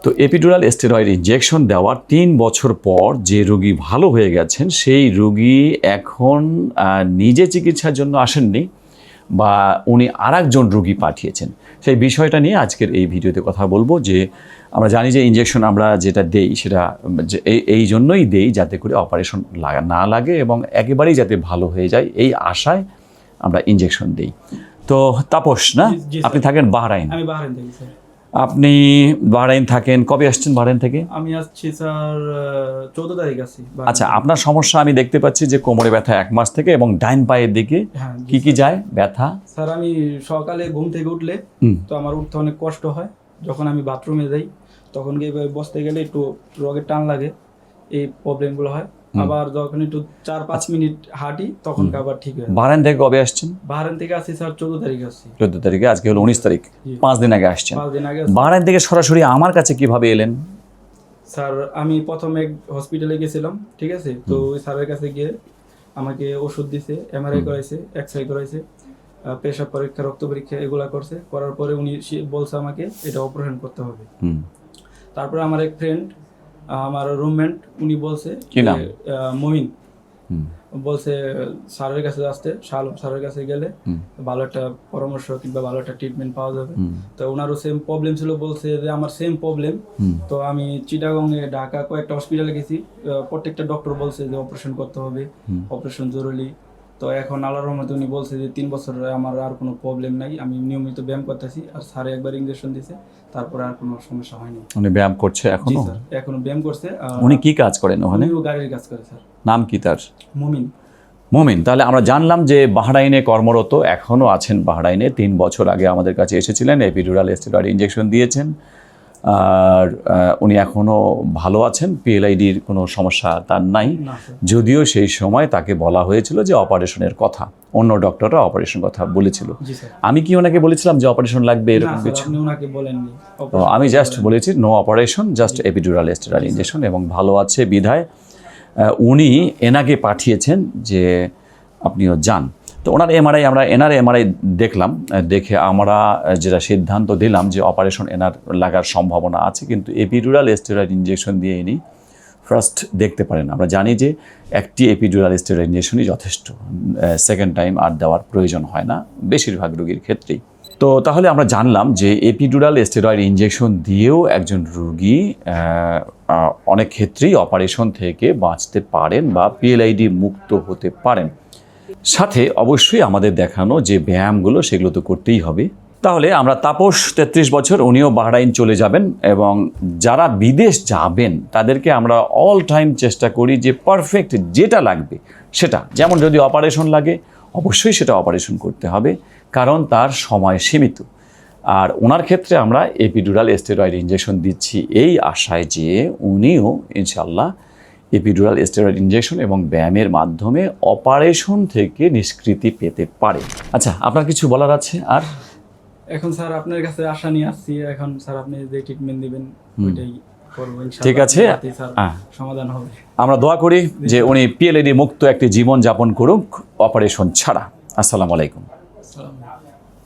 তো epidural steroid injection দেওয়ার 3 বছর পর যে রোগী ভালো হয়ে গেছেন সেই রোগী এখন নিজে চিকিৎসার জন্য আসেননি বা উনি আরেকজন রোগী পাঠিয়েছেন। সেই বিষয়টা নিয়ে আজকের এই ভিডিওতে কথা বলবো যে আমরা জানি যে ইনজেকশন আমরা যেটা দেই সেটা এই জন্যই দেই যাতে করে অপারেশন না লাগে এবং একেবারেই যাতে ভালো হয়ে যায় এই আশায় আমরা ইনজেকশন দেই। তো তাপস না, আপনি থাকেন বাহরাইন? আমি বাহরাইন থেকে স্যার। আপনি বাহরাইন থাকেন, কবে আসছেন বাহরাইন থেকে? আমি আসছি স্যার 14 তারিখ আসছি। আচ্ছা, আপনার সমস্যা আমি দেখতে পাচ্ছি যে কোমরে ব্যথা 1 মাস থেকে এবং ডাইন পায়ের দিকে কি কি যায় ব্যথা? স্যার আমি সকালে ঘুম থেকে উঠলে তো আমার উঠতে অনেক কষ্ট হয়, যখন আমি বাথরুমে যাই তখন গিয়ে বসতে গেলে একটু রগের টান লাগে, এই প্রবলেমগুলো হয়। আবার যখন একটু 4-5 মিনিট হাঁটি তখন আবার ঠিক হয়। বাহরাইন থেকে কবে আসছেন? বাহরাইন থেকে আসছি স্যার 14 তারিখ আসছি। 14 তারিখে, আজকে হলো 19 তারিখ, 5 দিন আগে আসছেন। 5 দিন আগে। বাহরাইন থেকে সরাসরি আমার কাছে কিভাবে এলেন? স্যার আমি প্রথমে হসপিটালে গেছিলাম, ঠিক আছে, তো ওই স্যারের কাছে গিয়ে আমাকে ওষুধ দিছে, এমআরআই করাইছে, এক্সরে করাইছে, পেশাব পরীক্ষা, রক্ত পরীক্ষা এগুলা করছে। করার পরে উনি বলছে আমাকে এটা অপারেশন করতে হবে। তারপরে আমার এক ফ্রেন্ড, আমার রুমমেট, উনি বলছে মমিন বলছে স্যারের কাছে আসতে, স্যারের কাছে গেলে ভালো একটা পরামর্শ কিংবা ভালো একটা ট্রিটমেন্ট পাওয়া যাবে। তো ওনারও সেম প্রবলেম ছিল, বলছে যে আমার সেম প্রবলেম। তো আমি চিটাগং এ, ঢাকা কয়েকটা হসপিটালে গেছি, প্রত্যেকটা ডক্টর বলছে যে অপারেশন করতে হবে, অপারেশন জরুরি। তো এখন আল্লাহর রহমতে উনি বলছে যে 3 বছর আমার আর কোনো প্রবলেম নাই, আমি নিয়মিত ব্যায়াম করতেছি, আর স্যারে একবার ইনজেকশন দিয়েছে, তারপরে আর কোনো সমস্যা হয়নি। উনি ব্যায়াম করছে এখনো? স্যার এখনো ব্যায়াম করছে। উনি কি কাজ করেন ওখানে? উনিও গাড়ির কাজ করে স্যার। নাম কি তার? মুমিন। তাহলে আমরা জানলাম যে বাহরাইনে কর্মরত, এখনো আছেন বাহরাইনে। 3 বছর আগে আমাদের কাছে এসেছিলেন, এপিডুরাল স্টেরয়েড ইনজেকশন দিয়েছেন, আর উনি এখনও ভালো আছেন, পিএলআইডির কোনো সমস্যা তার নাই। যদিও সেই সময় তাকে বলা হয়েছিল যে অপারেশনের কথা, অন্য ডক্টররা অপারেশন কথা বলেছিল। আমি কি ওনাকে বলেছিলাম যে অপারেশন লাগবে এরকম কিছু? তো আমি জাস্ট বলেছি no operation, just epidural steroid injection, এবং ভালো আছে বিধায় উনি এনাকে পাঠিয়েছেন যে আপনিও যান। তো ওনার এমআরআই দেখলাম, দেখে আমরা যেটা সিদ্ধান্ত দিলাম যে অপারেশন এনার লাগার সম্ভাবনা আছে, কিন্তু এপিডুরাল স্টেরয়েড ইনজেকশন দিয়ে ইনি ফার্স্ট দেখতে পারেন। আমরা জানি যে একটি এপিডুরাল স্টেরয়েড ইনজেকশনই যথেষ্ট, সেকেন্ড টাইম আর দেওয়ার প্রয়োজন হয় না বেশিরভাগ রোগীর ক্ষেত্রেই। তো তাহলে আমরা জানলাম যে এপিডুরাল স্টেরয়েড ইনজেকশন দিয়েও একজন রোগী অনেক ক্ষেত্রেই অপারেশন থেকে বাঁচতে পারেন বা পিএলআইডি মুক্ত হতে পারেন। সাথে অবশ্যই আমাদের দেখানো যে ব্যায়ামগুলো সেগুলো তো করতেই হবে। তাহলে আমরা তাপস 33 বছর, উনিও বাহরাইন চলে যাবেন, এবং যারা বিদেশ যাবেন তাদেরকে আমরা অল টাইম চেষ্টা করি যে পারফেক্ট যেটা লাগবে সেটা, যেমন যদি অপারেশন লাগে অবশ্যই সেটা অপারেশন করতে হবে, কারণ তার সময় সীমিত। আর ওনার ক্ষেত্রে আমরা এপিডুরাল স্টেরয়েড ইনজেকশন দিচ্ছি এই আশায় যে উনিও ইনশাল্লাহ এপিডুরাল স্টেরয়েড ইনজেকশন এবং ব্যায়ামের মাধ্যমে অপারেশন থেকে নিষ্কৃতি পেতে পারে। আচ্ছা, আপনার কিছু বলার আছে? আর এখন স্যার আপনার কাছে আশা নিয়ে আসছি, এখন স্যার আপনি যে ট্রিটমেন্ট দিবেন ওইটাই করব ইনশাআল্লাহ। ঠিক আছে, সমাধান হবে। আমরা দোয়া করি যে উনি পিএলআইডি মুক্ত একটি জীবন যাপন করুক অপারেশন ছাড়া। আসসালামু আলাইকুম।